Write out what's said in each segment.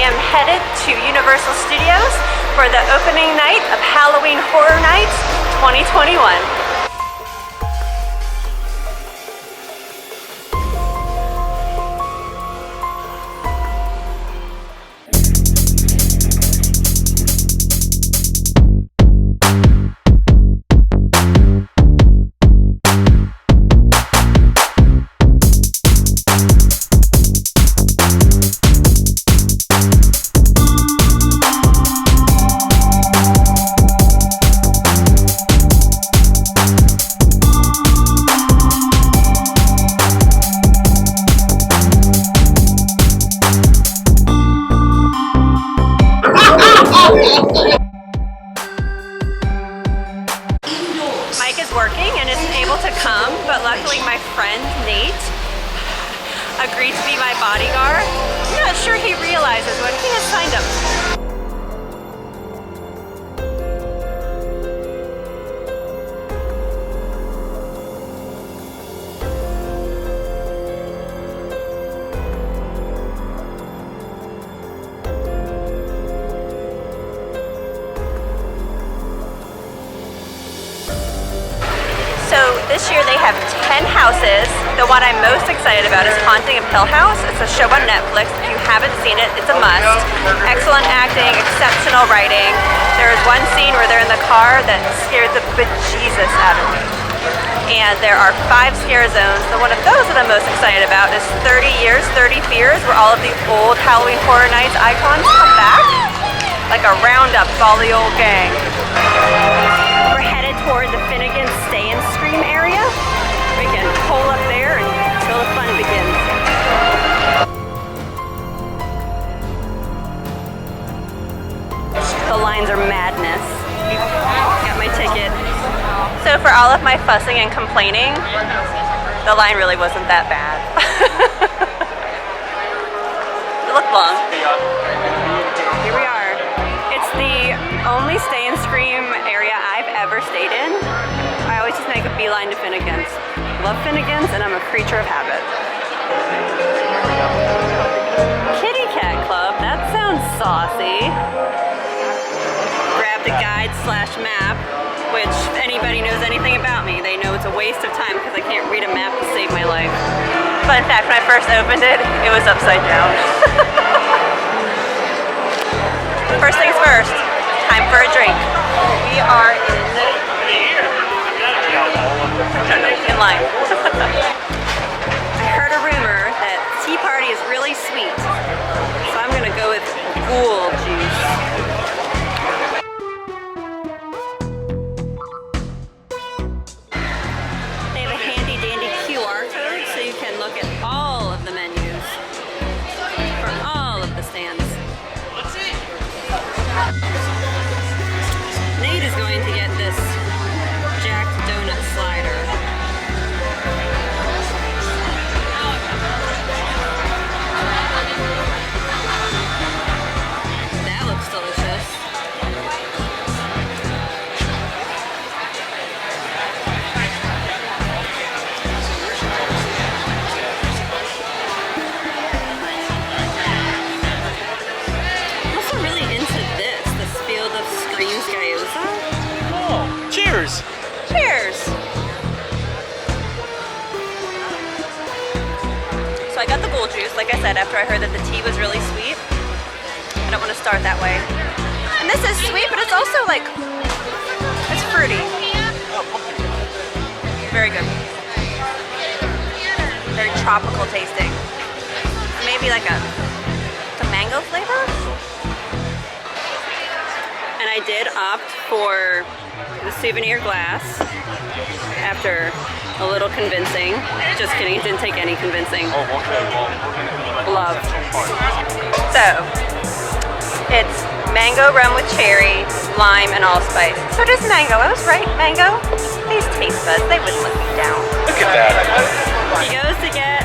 am headed to Universal Studios for the opening night of Halloween Horror Nights 2021. Mike is working and isn't able to come, but luckily my friend Nate agreed to be my bodyguard. I'm not sure he realizes what he has signed up for. So this year they have 10 houses. The one I'm most excited about is Haunting of Hill House. It's a show on Netflix. If you haven't seen it, it's a must. Excellent acting, exceptional writing. There is one scene where they're in the car that scared the bejesus out of me. And there are 5 scare zones. The one of those that I'm most excited about is 30 Years, 30 Fears, where all of the old Halloween Horror Nights icons come back. Like a roundup of all the old gang. We're headed toward the Finnegan Stay and Scream area. We can pull up there until the fun begins. The lines are madness. Got my ticket. So for all of my fussing and complaining, the line really wasn't that bad. It looked long. Here we are. It's the only Stay and Scream area I've ever stayed in. I always just make a beeline to Finnegan's. Love Finnegan's and I'm a creature of habit. Kitty Cat Club, that sounds saucy. Grabbed a guide/map, which if anybody knows anything about me, they know it's a waste of time because I can't read a map to save my life. Fun fact, when I first opened it, it was upside down. First things first, time for a drink. We are in line. I heard a rumor that tea party is really sweet, so I'm gonna go with ghoul juice. They have a handy dandy QR code so you can look at all of the menus from all of the stands. Nate is going to get this jacked donut slider. That looks delicious. I'm also really into this Field of Screams Gyoza. Oh, cheers! Cheers! So I got the ghoul juice, like I said, after I heard that the tea was really sweet. I don't want to start that way. And this is sweet, but it's also like, it's fruity. Very good. Very tropical tasting. Maybe like a mango flavor? And I did opt for the souvenir glass after a little convincing. Just kidding, it didn't take any convincing. Oh, okay. Love. So, it's mango rum with cherry, lime, and allspice. So just mango. I was right, mango. These taste buds, they wouldn't let me down. Look at that. He goes to get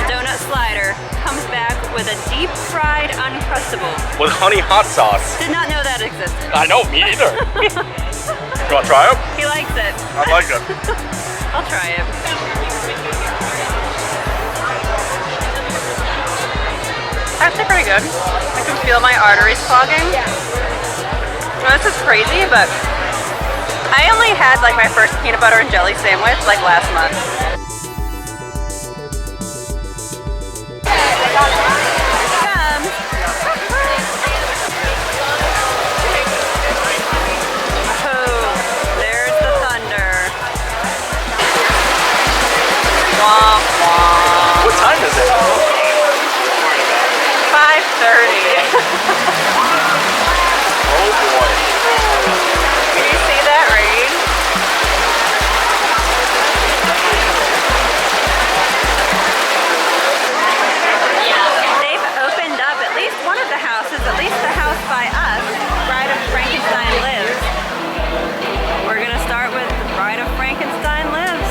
donut slider, comes back with a deep fried Uncrustable. With honey hot sauce. Did not know that existed. I know, me either. You want to try it? He likes it. I like it. I'll try it. Actually pretty good. I can feel my arteries clogging. Well, this is crazy, but I only had like my first peanut butter and jelly sandwich like last month. What time is it? 5:30. Oh boy. Can you see that rain? They've opened up at least one of the houses, at least the house by us, Bride of Frankenstein lives. We're gonna start with the Bride of Frankenstein lives.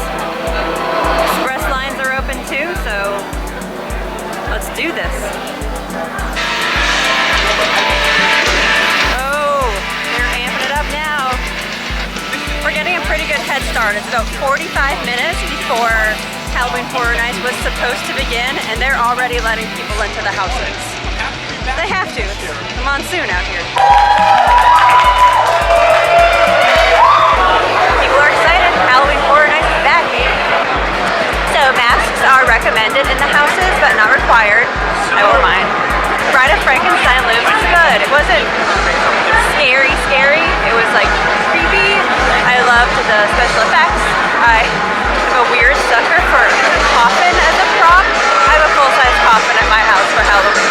Express lines are open too, so let's do this. Oh, they're amping it up now. We're getting a pretty good head start. It's about 45 minutes before Halloween Horror Nights was supposed to begin, and they're already letting people into the houses. They have to. It's the monsoon out here. People are excited. Halloween Horror Nights is back, baby. So masks are recommended in the houses, but not required. I wore mine. Bride of Frankenstein lives is good. It wasn't scary. It was like creepy. I loved the special effects. I'm a weird sucker for a coffin as a prop. I have a full-size coffin at my house for Halloween.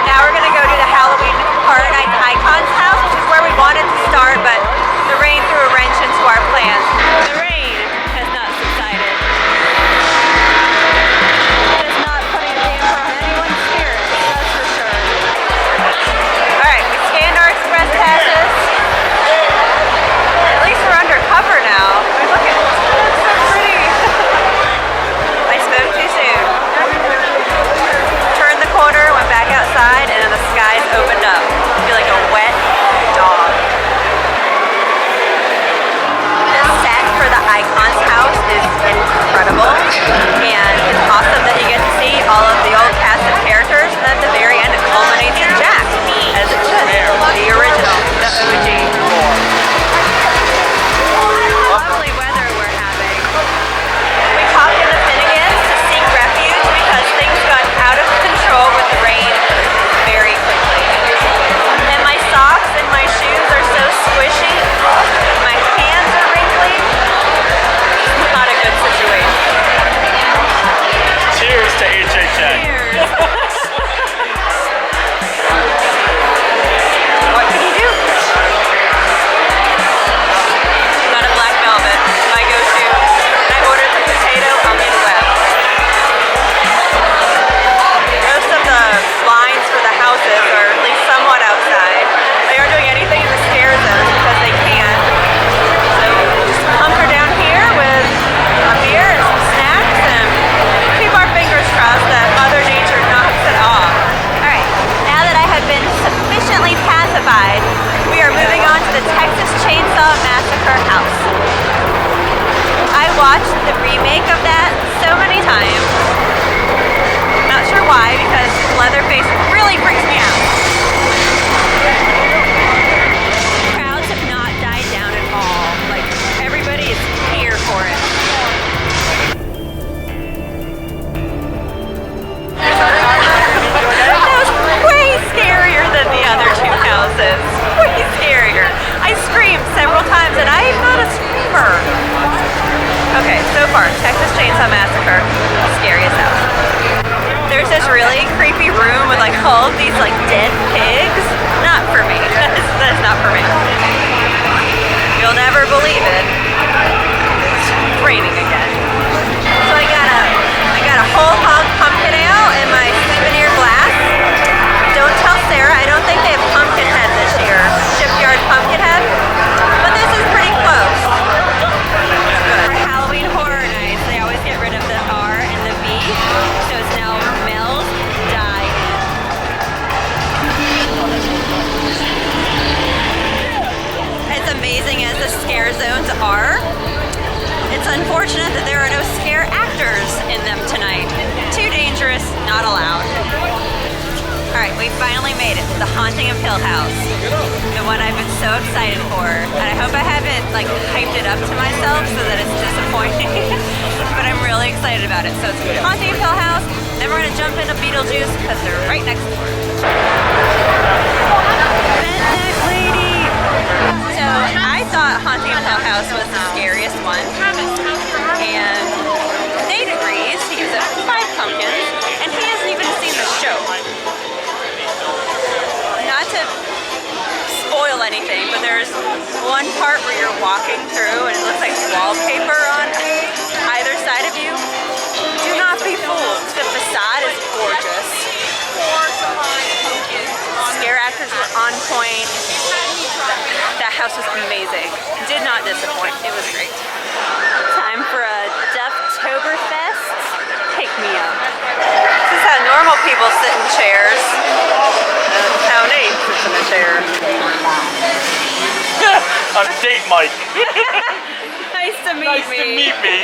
Now we're gonna go to the Halloween Horror Nights Icon's house, which is where we wanted to start, but the rain threw a wrench into our plans. The rain has not subsided. It is not putting a damper on anyone's spirits, that's for sure. Alright, we scanned our express passes. At least we're undercover now. I mean, look at it. It's so pretty. I spoke too soon. Turned the corner, went back outside, and then the skies opened up. I feel like a wet dog. The set for the Icon's house is incredible, and it's awesome that you get to see all of the old cast of characters, and at the very end it culminates in Jack, as it should, the original, the OG. Lovely weather we're having. We popped into Finnegan's to seek refuge because things got out of control with the rain very quickly. And my socks and my shoes are so squishy. My hands are wrinkly. It's not a good situation. Cheers to HHN. Cheers. What can you do? Got a black velvet, my go-to. I ordered the potato onion web. Most of the blinds for the houses are at least somewhat outside. They aren't doing anything in the scare zone because they can. So just hunker down here with a beer and some snacks and keep our fingers crossed that Mother Nature knocks it off. Alright, now that I have been sufficiently pacified, we are moving on to the Texas Chainsaw Massacre house. I watched the remake of that so many times. Not sure why, because Leatherface really freaks me out. Crowds have not died down at all. Like, everybody is here for it. That was way scarier than the other two houses. Way scarier. I screamed several times, and I'm not a screamer. Okay, so far, Texas Chainsaw Massacre, scariest house. There's this really creepy room with like all of these like dead pigs. Not for me. That's not for me. You'll never believe it. It's raining again. So I got a whole hog pumpkin ale in my souvenir glass. Don't tell Sarah, I don't think they have Pumpkinhead this year. Shipyard Pumpkinhead. But this is pretty close. It's good. For Halloween Horror Nights, they always get rid of the R and the V. So it's now Mel's Die-In. As amazing as the scare zones are, it's unfortunate that there are no scare actors in them tonight. 2 We finally made it to the Haunting of Hill House, the one I've been so excited for. And I hope I haven't like hyped it up to myself so that it's disappointing, but I'm really excited about it. So it's Haunting of Hill House, then we're gonna jump into Beetlejuice because they're right next door. Redneck lady! So I thought Haunting of Hill House was the scariest one, and Nate agrees. He was at 5 pumpkins, and he hasn't even seen the show. Not to spoil anything, but there's one part where you're walking through and it looks like wallpaper on either side of you. Do not be fooled. The facade is gorgeous. Scare actors were on point. That house was amazing. Did not disappoint. It was great. Time for a Dufftoberfest pick-me-up. This is how normal people sit in chairs. That's how Nate sits in a chair. I'm date Mike. Nice to meet Nice to meet me.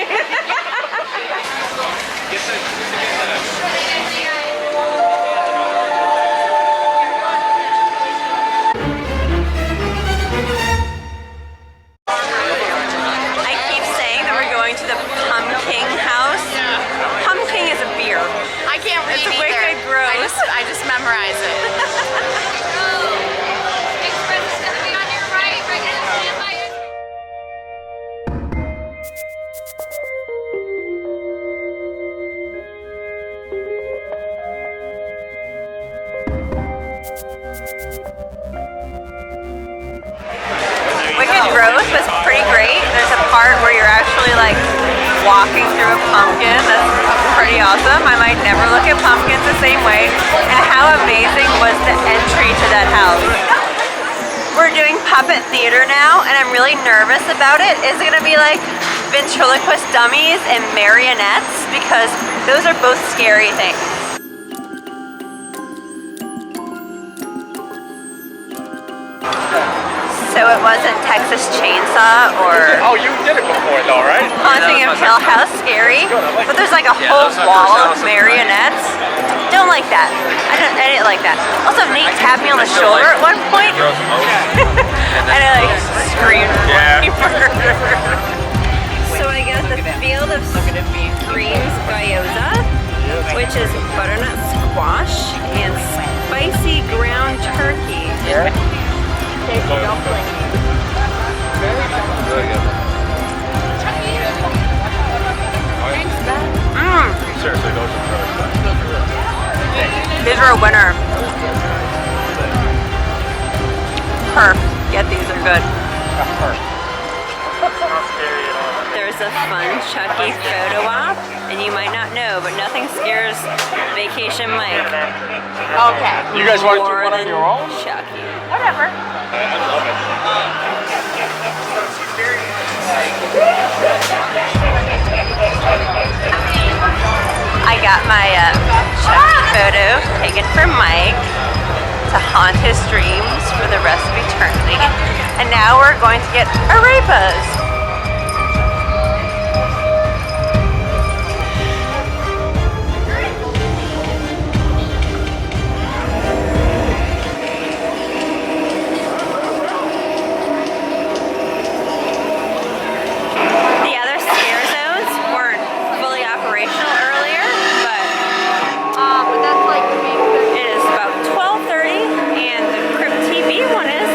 I keep saying that we're going to the Pumpkin House. Pumpkin is a beer. I can't read It's either. wicked gross. I just memorize it. Express is going to be on your right, regular standby. Wicked Growth was pretty great. There's a part where you're actually like walking through a pumpkin. That's pretty awesome. I might never look at pumpkins the same way. And how amazing was the entry to that house? We're doing puppet theater now, and I'm really nervous about it. Is it gonna be like ventriloquist dummies and marionettes? Because those are both scary things. So it wasn't Texas Chainsaw or Oh, you did it before though, right? Haunting of Hill House scary, but there's like a whole wall of marionettes. Don't like that. I didn't like that. Also, Nate tapped me on the shoulder at one point, and I like screamed. Yeah. So I got the Field of Dreams gyoza, which is butternut squash and spicy ground turkey. Seriously, those are really good. These are a winner. Perf. Get these, are good. There's a fun Chucky photo op, and you might not know, but nothing scares Vacation Mike Okay. You guys want to do more one on than your own? Chucky. Whatever. I love it. I got my Chucky photo taken for Mike to haunt his dreams for the rest of eternity. And now we're going to get arepas. The other scare zones weren't fully operational earlier, but But that's like the main thing. it is about 12:30 and the Crypt TV one is.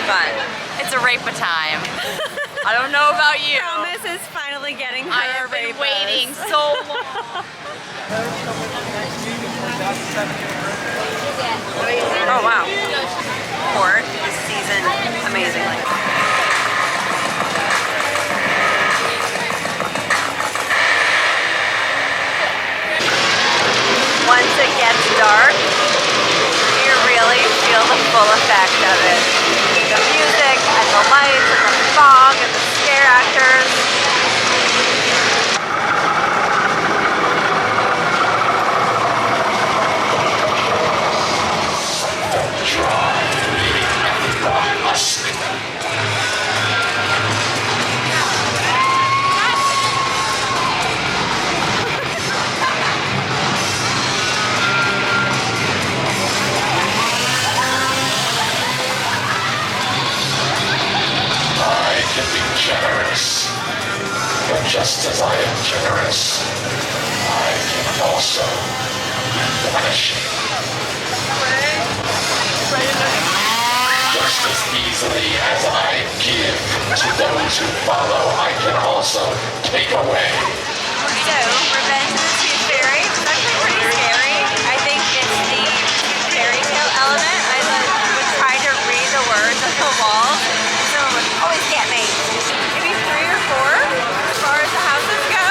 fun. It's a rape time. I don't know about you. Promise is finally getting her I have been Rainbows. waiting so long. Oh wow. Pork is seasoned amazingly. Once it gets dark, you really feel the full effect of it. The music and the lights and the fog and the scare actors. Generous. But just as I am generous, I can also be punishing. Just as easily as I give to those who follow, I can also take away. So, Revenge of the Tooth Fairy is actually pretty scary. I think it's the fairy tale element. I would try to read the words on the wall. Someone would always get me. Maybe 3 or 4 as far as the houses go.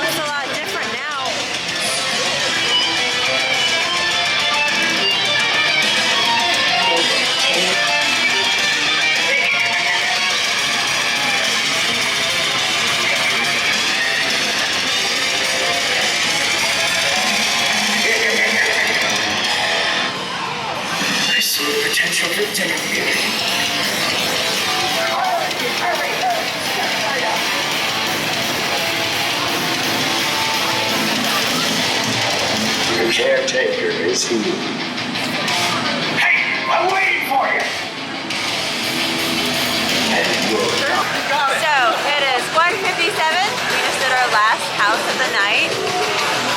It's a lot different now. I see potential for dampen. The caretaker is he. Hey, I'm waiting for you. And you're So it is 1:57. We just did our last house of the night.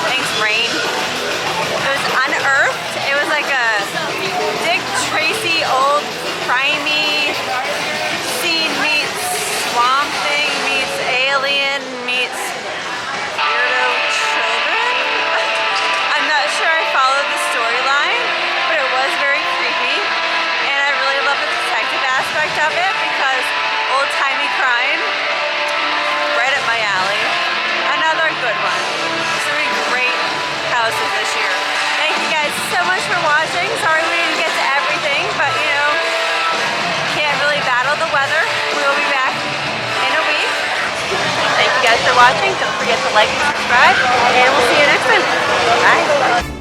Thanks, rain. It was unearthed. It was like a Dick Tracy old crimey scene meets swamp thing meets alien meets weirdo children. I'm not sure I followed the storyline, but it was very creepy. And I really love the detective aspect of it because old-timey crime, right up my alley. Another good one. 3 great houses this year. Thank you guys so much for watching. Sorry we didn't get to everything, but you know, can't really battle the weather. We will be back in a week. Thank you guys for watching. Don't forget to like and subscribe, and we'll see you next time. Bye.